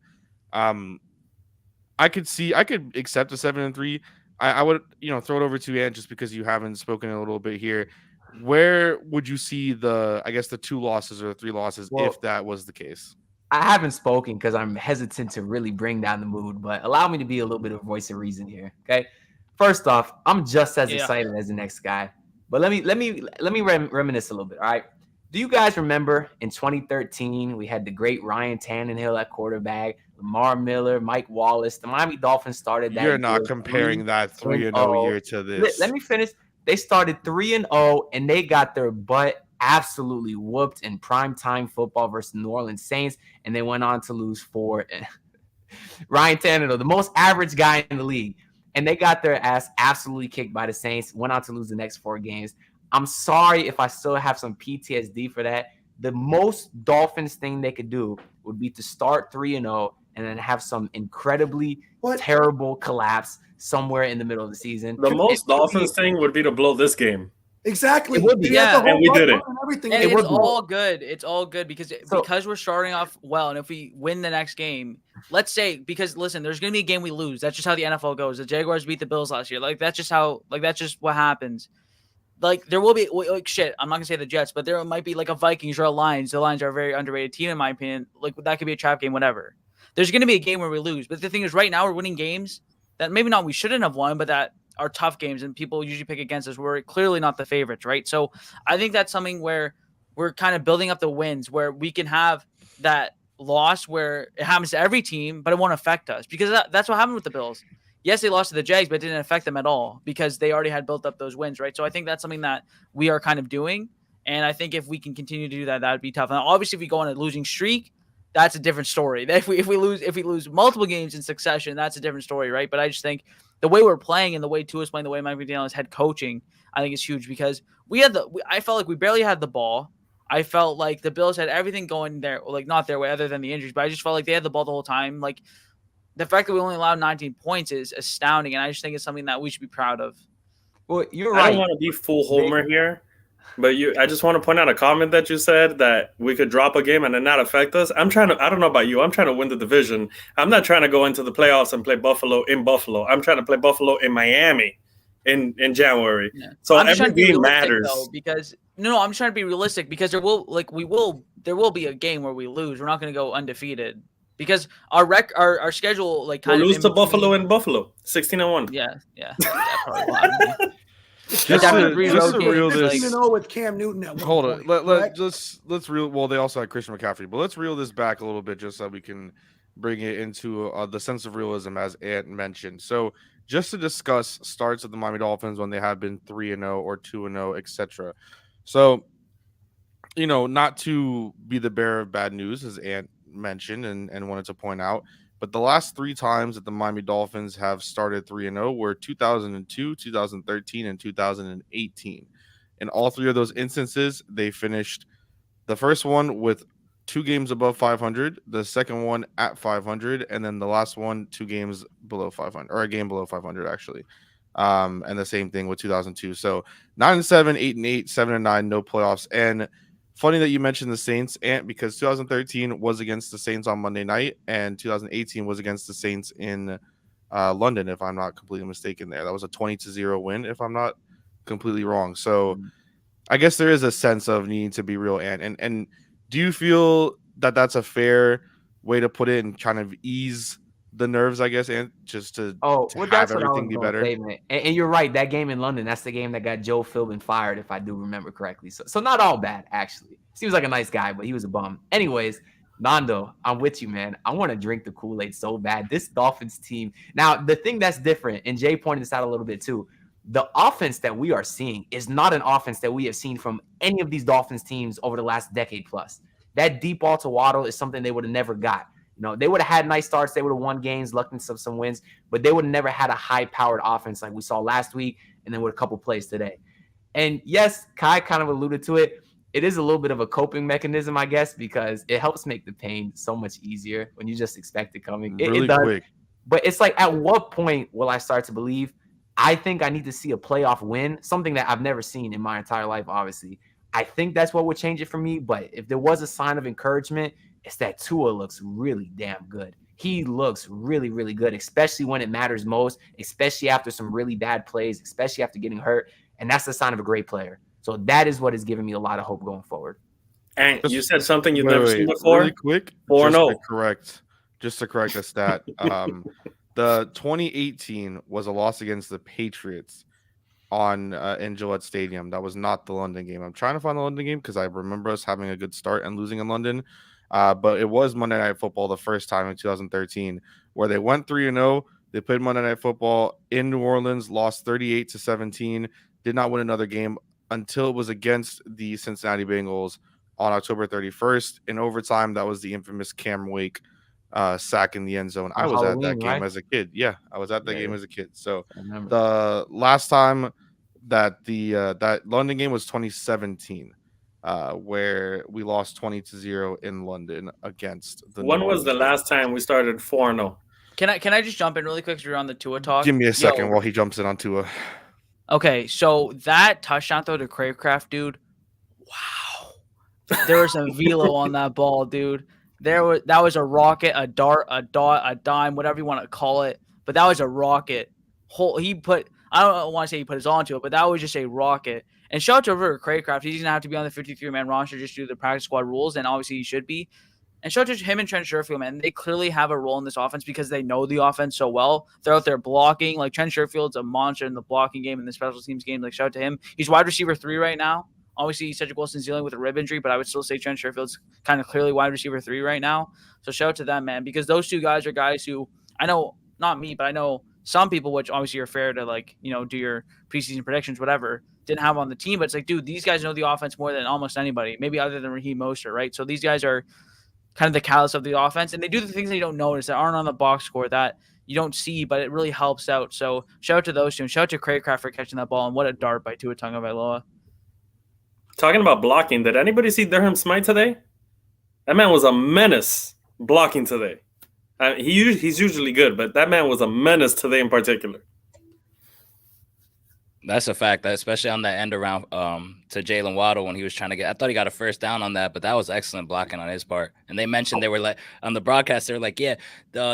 I could accept a 7-3. I would, throw it over to Ant just because you haven't spoken a little bit here. Where would you see the 2 losses or the 3 losses if that was the case? I haven't spoken because I'm hesitant to really bring down the mood, but allow me to be a little bit of voice of reason here. Okay. First off, I'm just as excited as the next guy, but let me reminisce a little bit. All right. Do you guys remember in 2013, we had the great Ryan Tannehill at quarterback, Lamar Miller, Mike Wallace. The Miami Dolphins started that. You're not comparing that 3-0 year to this. Let me finish. They started 3-0 and they got their butt absolutely whooped in primetime football versus New Orleans Saints, and they went on to lose 4. Ryan Tannehill, the most average guy in the league, and they got their ass absolutely kicked by the Saints, went on to lose the next 4 games. I'm sorry if I still have some PTSD for that. The most Dolphins thing they could do would be to start 3-0 and then have some incredibly terrible collapse somewhere in the middle of the season. The most Dolphins thing would be to blow this game. Exactly. It would be. Yeah, and we did it. Everything. And It it's would be. all good. It's all good because we're starting off well, and if we win the next game, let's say, because listen, there's gonna be a game we lose. That's just how the NFL goes. The Jaguars beat the Bills last year. That's just what happens. Like there will be shit. I'm not gonna say the Jets, but there might be like a Vikings or a Lions. The Lions are a very underrated team in my opinion. Like that could be a trap game, whatever. There's gonna be a game where we lose. But the thing is, right now we're winning games that maybe not we shouldn't have won, but that are tough games and people usually pick against us. We're clearly not the favorites, right? So I think that's something where we're kind of building up the wins where we can have that loss where it happens to every team, but it won't affect us because that's what happened with the Bills. Yes, they lost to the Jags, but it didn't affect them at all because they already had built up those wins, right? So I think that's something that we are kind of doing. And I think if we can continue to do that, that would be tough. And obviously if we go on a losing streak, that's a different story. If we lose multiple games in succession, that's a different story, right? But I just think the way we're playing and the way Tua's playing, the way Mike McDaniel is head coaching, I think is huge because I felt like we barely had the ball. I felt like the Bills had everything going there, like not their way other than the injuries, but I just felt like they had the ball the whole time. Like the fact that we only allowed 19 points is astounding, and I just think it's something that we should be proud of. Well, you're right. I don't want to be full homer here, but I just want to point out a comment that you said that we could drop a game and then not affect us. I don't know about you. I'm trying to win the division. I'm not trying to go into the playoffs and play Buffalo in Buffalo. I'm trying to play Buffalo in Miami. in January. Yeah. So I'm just trying every to be game realistic, matters. though, because I'm just trying to be realistic because there will be a game where we lose. We're not going to go undefeated because our schedule like We'll kind of lose in to between. Buffalo and Buffalo, 16-1. Yeah, probably will happen. Yeah. Just down to, to 3 just road to reel games, like- 15-0 with Cam Newton at one Hold point, on. correct? Let's reel. Well, they also had Christian McCaffrey, but let's reel this back a little bit just so we can bring it into the sense of realism, as Ant mentioned. So, just to discuss starts of the Miami Dolphins when they have been 3-0 or 2-0, etc. So, not to be the bearer of bad news, as Ant mentioned and wanted to point out, but the last 3 times that the Miami Dolphins have started 3-0 were 2002, 2013, and 2018. In all 3 of those instances, they finished the first one with 2 games above 500, the second one at 500, and then the last one 2 games below 500, or a game below 500 actually. And the same thing with 2002. So 9-7, 8-8, 7-9, no playoffs. And funny that you mentioned the Saints, Ant, because 2013 was against the Saints on Monday night, and 2018 was against the Saints in London, if I'm not completely mistaken. There, that was a 20-0 win, if I'm not completely wrong. So I guess there is a sense of needing to be real, Ant. And do you feel that that's a fair way to put it and kind of ease the nerves, I guess, and just to That's have what I everything was be gonna better? say, man. And you're right. That game in London, that's the game that got Joe Philbin fired, if I do remember correctly. So not all bad, actually. Seems like a nice guy, but he was a bum. Anyways, Nando, I'm with you, man. I want to drink the Kool-Aid so bad. This Dolphins team. Now, the thing that's different, and Jay pointed this out a little bit too, the offense that we are seeing is not an offense that we have seen from any of these Dolphins teams over the last decade plus. That deep ball to Waddle is something they would have never got. They would have had nice starts. They would have won games, lucked into some wins, but they would have never had a high-powered offense like we saw last week and then with a couple plays today. And yes, Kai kind of alluded to it. It is a little bit of a coping mechanism, I guess, because it helps make the pain so much easier when you just expect it coming. Really it does. quick. But it's like, at what point will I start to believe? I think I need to see a playoff win, something that I've never seen in my entire life, obviously. I think that's what would change it for me. But if there was a sign of encouragement, it's that Tua looks really damn good. He looks really, really good, especially when it matters most, especially after some really bad plays, especially after getting hurt. And that's the sign of a great player. So that is what is giving me a lot of hope going forward. And you said something you've Wait, never seen before. Really quick, 4-0. Just to correct a stat. The 2018 was a loss against the Patriots in Gillette Stadium. That was not the London game. I'm trying to find the London game because I remember us having a good start and losing in London. But it was Monday Night Football the first time in 2013 where they went 3-0. They played Monday Night Football in New Orleans, lost 38-17, did not win another game until it was against the Cincinnati Bengals on October 31st. In overtime, that was the infamous Cam Wake sack in the end zone. I was at that game as a kid. Yeah, I was at that game as a kid. So the last time that that London game was 2017. Where we lost 20-0 in London against the. When was the last time we started 4-0? Can I just jump in really quick because we're on the Tua talk? Give me a second while he jumps in on Tua. Okay, so that touchdown throw to Craycraft, dude. Wow, there was a velo on that ball, dude. That was a rocket, a dart, a dot, a dime, whatever you want to call it. But that was a rocket. I don't want to say he put his all into it, but that was just a rocket. And shout out to River Craycraft. He's going to have to be on the 53-man roster just due to the practice squad rules, and obviously he should be. And shout out to him and Trent Sherfield, man. They clearly have a role in this offense because they know the offense so well. They're out there blocking. Like, Trent Sherfield's a monster in the blocking game and the special teams game. Like, shout out to him. He's wide receiver 3 right now. Obviously, Cedric Wilson's dealing with a rib injury, but I would still say Trent Sherfield's kind of clearly wide receiver 3 right now. So shout out to them, man, because those two guys are guys who I know, not me, but I know some people, which obviously are fair to, like, do your preseason predictions, whatever, didn't have on the team. But it's like, dude, these guys know the offense more than almost anybody, maybe other than Raheem Mostert, right? So these guys are kind of the catalyst of the offense, and they do the things that you don't notice that aren't on the box score that you don't see, but it really helps out. So shout out to those two, and shout out to Craycraft for catching that ball, and what a dart by Tua Tagovailoa. Talking about blocking, did anybody see Durham Smythe today? That man was a menace blocking today. He's usually good, but that man was a menace today in particular. That's a fact, especially on that end around to Jalen Waddle when he was trying to get. I thought he got a first down on that, but that was excellent blocking on his part. And they mentioned they were like on the broadcast, they were like, "Yeah,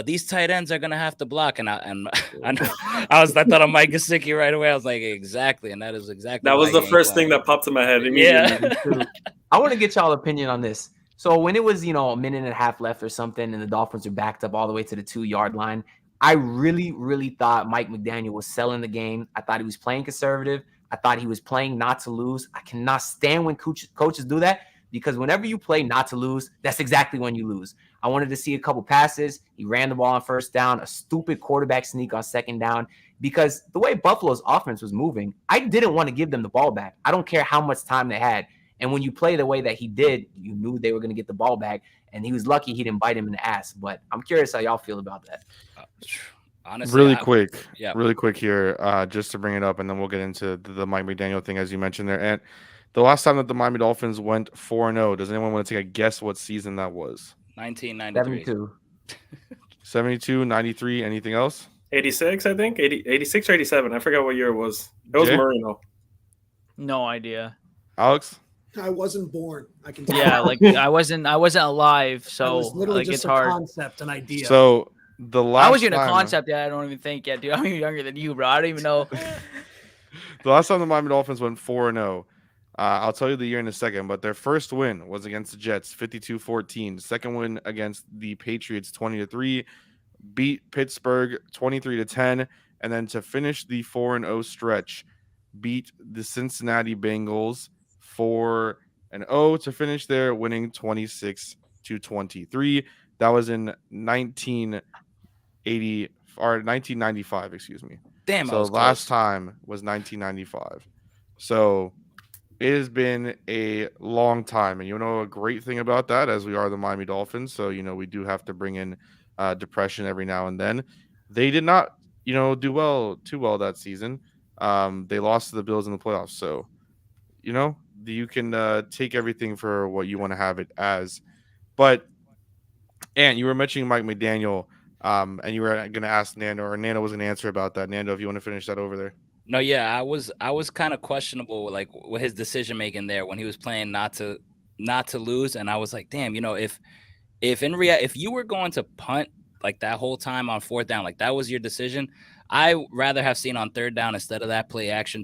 these tight ends are gonna have to block." And I thought of Mike Gesicki right away. I was like, exactly, and that is exactly that was the first thing that popped in my head immediately. Yeah. I want to get y'all opinion on this. So when it was, a minute and a half left or something, and the Dolphins are backed up all the way to the 2-yard line, I really, really thought Mike McDaniel was selling the game. I thought he was playing conservative. I thought he was playing not to lose. I cannot stand when coaches do that, because whenever you play not to lose, that's exactly when you lose. I wanted to see a couple passes. He ran the ball on first down, a stupid quarterback sneak on second down, because the way Buffalo's offense was moving, I didn't want to give them the ball back. I don't care how much time they had. And when you play the way that he did, you knew they were going to get the ball back. And he was lucky he didn't bite him in the ass. But I'm curious how y'all feel about that. Honestly, really quick here, just to bring it up, and then we'll get into the Mike McDaniel thing, as you mentioned there. And the last time that the Miami Dolphins went 4-0, does anyone want to take a guess what season that was? 1993. 72, 93, anything else? 86, I think. 86 or 87. I forgot what year it was. It was Marino. No idea. Alex? I wasn't born. I can tell Yeah, you. like I wasn't alive, so It was literally like just it's a hard. concept, an idea. So the last I was even a time- concept. Yeah, I don't even think yet, dude. I'm even younger than you, bro. I don't even know. The last time the Miami Dolphins went 4-0, I'll tell you the year in a second, but their first win was against the Jets, 52-14. Second win against the Patriots, 20-3. Beat Pittsburgh, 23-10. And then to finish the 4-0 stretch, beat the Cincinnati Bengals 4-0 to finish there, winning 26-23. That was in 1995, excuse me. Damn. So last time was 1995. So it has been a long time. And a great thing about that, as we are the Miami Dolphins, so we do have to bring in depression every now and then. They did not do too well that season. They lost to the Bills in the playoffs. So you can take everything for what you want to have it as. But and you were mentioning Mike McDaniel, and you were going to ask Nando, or Nando was going to answer about that. Nando, if you want to finish that over there. No, yeah, I was kind of questionable, like, with his decision making there when he was playing not to lose, and I was like, damn, if you were going to punt like that whole time on fourth down, like that was your decision, I rather have seen on third down, instead of that play action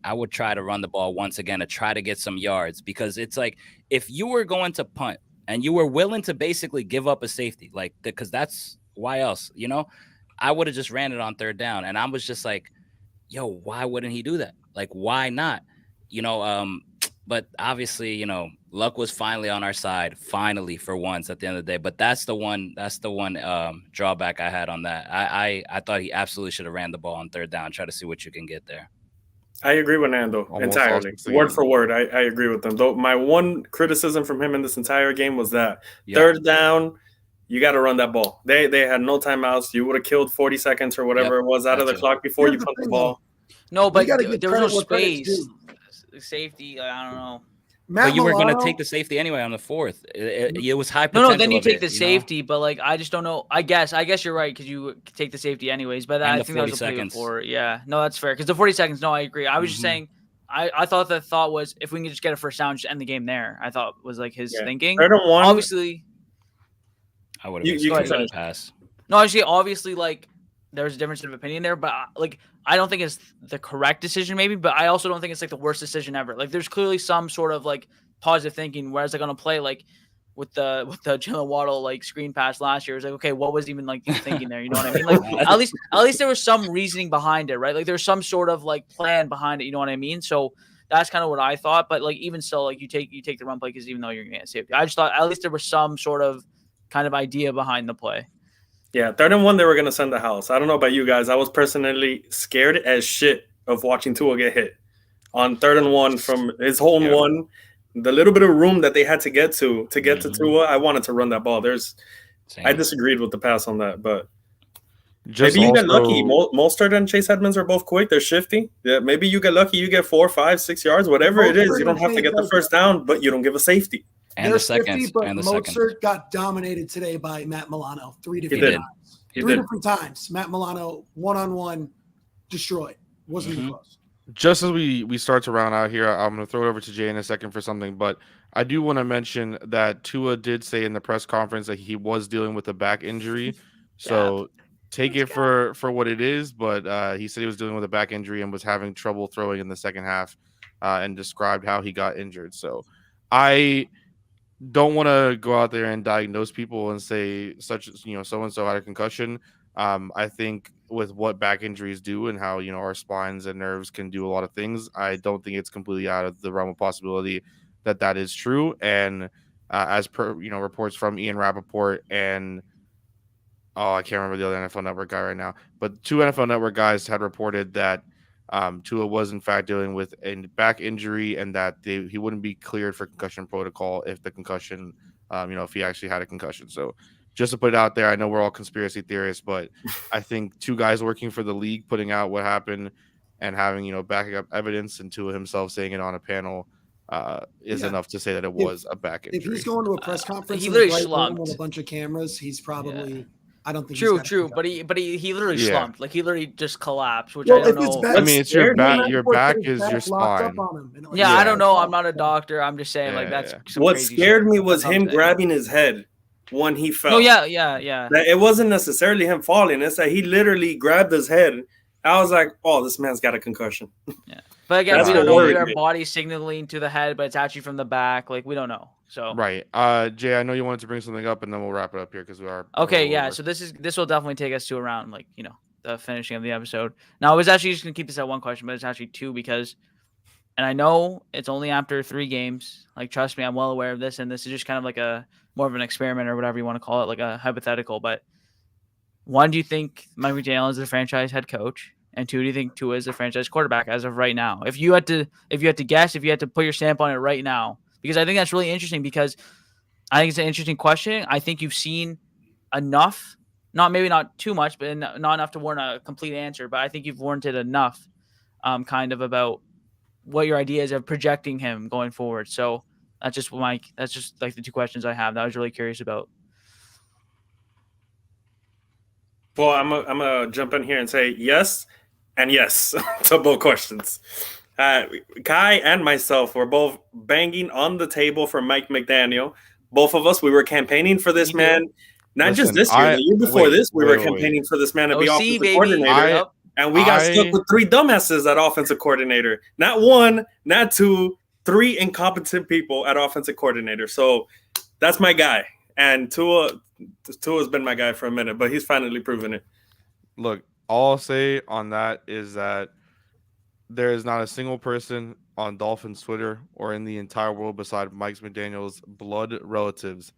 I would try to run the ball once again to try to get some yards, because it's like, if you were going to punt and you were willing to basically give up a safety, like, because that's why else, I would have just ran it on third down. And I was just like, yo, why wouldn't he do that? Like, why not? But obviously, luck was finally on our side, finally, for once at the end of the day. But that's the one drawback I had on that. I thought he absolutely should have ran the ball on third down, try to see what you can get there. I agree with Nando entirely, word for word. I agree with them. Though my one criticism from him in this entire game was that third down, you got to run that ball. They had no timeouts. You would have killed 40 seconds or whatever it was out of the clock before you punt the ball. No, but there was no space. Safety, I don't know. But you were going to take the safety anyway on the fourth. It was high potential. No, then you take the safety, but like, I just don't know. I guess you're right, because you take the safety anyways. But I think that was a play before. Yeah, no, that's fair. Because the 40 seconds, no, I agree. I was just saying, I thought the thought was, if we can just get a first down, just end the game there. I thought was like his thinking. Obviously, I would have been pass. No, actually, obviously, like, there's a difference of opinion there, but like, I don't think it's the correct decision, maybe, but I also don't think it's like the worst decision ever. Like, there's clearly some sort of like positive thinking. Whereas like on a play like with the Jalen Waddle like screen pass last year, it's like, okay, what was even like thinking there? You know what I mean? Like, at least there was some reasoning behind it, right? Like, there's some sort of like plan behind it. You know what I mean? So that's kind of what I thought. But like, even still, like, you take the run play, because even though you're gonna get safety, I just thought at least there was some sort of kind of idea behind the play. Yeah, 3rd and 1, they were going to send the house. I don't know about you guys. I was personally scared as shit of watching Tua get hit on 3rd and 1 from his hole in one. The little bit of room that they had to get to Tua, I wanted to run that ball. I disagreed with the pass on that, but maybe you get lucky. Mostert and Chase Edmonds are both quick. They're shifty. Yeah, maybe you get lucky. You get 4, 5, 6 yards, whatever it is. You don't have to get the first down, but you don't give a safety. And the second. But Mostert got dominated today by Matt Milano 3 different times. 3 different times. Matt Milano, one-on-one, destroyed. Wasn't even close. Just as we start to round out here, I'm going to throw it over to Jay in a second for something, but I do want to mention that Tua did say in the press conference that he was dealing with a back injury. So take it for what it is, but he said he was dealing with a back injury and was having trouble throwing in the second half, and described how he got injured. So I don't want to go out there and diagnose people and say such as so and so had a concussion. I think with what back injuries do and how our spines and nerves can do a lot of things, I don't think it's completely out of the realm of possibility that that is true. And as per reports from Ian Rappaport and I can't remember the other NFL Network guy right now, but two NFL Network guys had reported that Tua was in fact dealing with a back injury and that he wouldn't be cleared for concussion protocol if the concussion, if he actually had a concussion. So just to put it out there, I know we're all conspiracy theorists, but I think two guys working for the league putting out what happened and having, backing up evidence and Tua himself saying it on a panel is enough to say that it was a back injury. If he's going to a press conference he in literally his right room slumped. with a bunch of cameras, he's probably I don't think True, he's got a but he literally slumped. Like he literally just collapsed, which Well, I if don't his know. back- I mean, it's your scared me. back. Your back is your locked up spine. on him, and, like, Yeah, I don't know. yeah. I'm not a doctor. I'm just saying, like that's some What crazy scared shit. me was That's what I'm him saying. grabbing his head when he fell. No, yeah. That it wasn't necessarily him falling. It's that he literally grabbed his head. I was like, "Oh, this man's got a concussion." But again, That's we what don't know worried if our me. body's signaling to the head, but it's actually from the back. Like we don't know. So Right. Jay, I know you wanted to bring something up, and then we'll wrap it up here because we are okay, a little yeah. over. So this will definitely take us to around the finishing of the episode. Now I was actually just gonna keep this at one question, but it's actually two because, and I know it's only after 3 games. Like trust me, I'm well aware of this, and this is just kind of like a more of an experiment or whatever you want to call it, like a hypothetical. But one, do you think Mike McDaniel is the franchise head coach? And 2, do you think Tua is the franchise quarterback as of right now? If you had to guess, if you had to put your stamp on it right now, because I think that's really interesting because I think it's an interesting question. I think you've seen enough, maybe not too much, but not enough to warrant a complete answer. But I think you've warranted enough, kind of about what your ideas of projecting him going forward. So that's just like the 2 questions I have that I was really curious about. Well, I'm gonna jump in here and say yes and yes to both questions. Kai and myself were both banging on the table for Mike McDaniel. Both of us, we were campaigning for this man. Not just this year, the year before this, we were campaigning for this man to be offensive coordinator. And we got stuck with 3 dumbasses at offensive coordinator. Not 1, not 2, 3 incompetent people at offensive coordinator. So that's my guy. And Tua's been my guy for a minute, but he's finally proven it. Look, all I'll say on that is that there is not a single person on Dolphins Twitter or in the entire world beside Mike McDaniel's blood relatives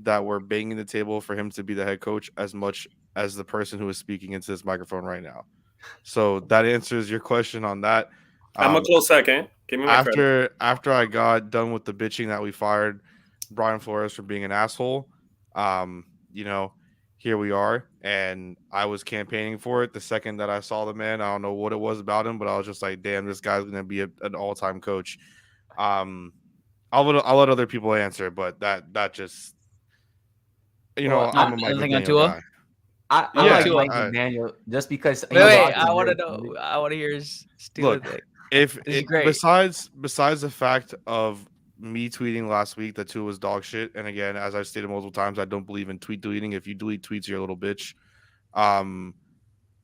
that were banging the table for him to be the head coach as much as the person who is speaking into this microphone right now. So that answers your question on that. I'm a close second. Give me my credit. After I got done with the bitching that we fired Brian Flores for being an asshole, here we are, and I was campaigning for it the second that I saw the man. I don't know what it was about him, but I was just like, damn, this guy's gonna be an all-time coach. I'll let other people answer, but that just I'm a Mike McDaniel guy. I like Mike McDaniel just because. Wait, I want to know. I want to hear his stupid thing. If besides the fact of me tweeting last week that Tua was dog shit, and again, as I've stated multiple times, I don't believe in tweet deleting. If you delete tweets, you're a little bitch.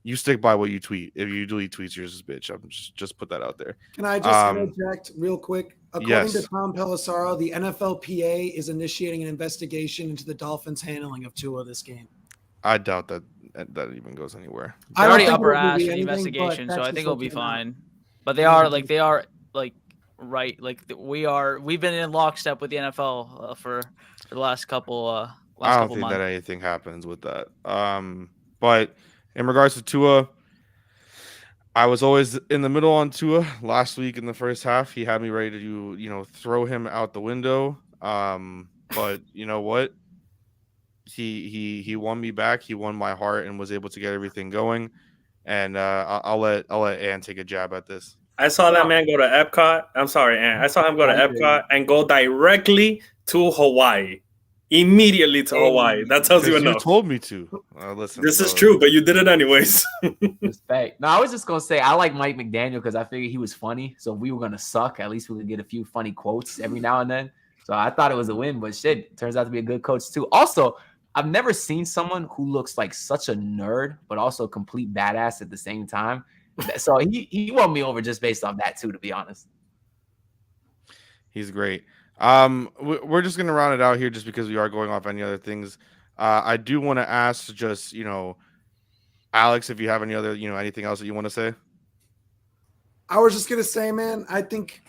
You stick by what you tweet. If you delete tweets, you're just a bitch. I'm just put that out there. Can I just interject real quick? According to Tom Pelissaro, the NFLPA is initiating an investigation into the Dolphins' handling of Tua this game. I doubt that even goes anywhere. I already upper ass an investigation, so I think it'll be fine. But they are right. Like we've been in lockstep with the NFL for the last couple I don't think months. that anything happens with that. But in regards to Tua, I was always in the middle on Tua. Last week in the first half, he had me ready to throw him out the window. But you know what? He won me back. He won my heart and was able to get everything going. And I'll let Ann take a jab at this. I saw that man go to Epcot. I'm sorry, Ann. I saw him go to Epcot and go directly to Hawaii. immediately to Hawaii. That tells you Because you enough. told me to. Listen, This is so- true, but you did it anyways. Respect. No, I was just gonna say I like Mike McDaniel because I figured he was funny. So if we were gonna suck, at least we could get a few funny quotes every now and then. So I thought it was a win, but shit, it turns out to be a good coach too. Also, I've never seen someone who looks like such a nerd, but also a complete badass at the same time. So he won me over just based off that too, to be honest. He's great. We're just gonna round it out here just because we are going off any other things. I do want to ask just, Alex, if you have any other, anything else that you want to say. I was just gonna say, man, I think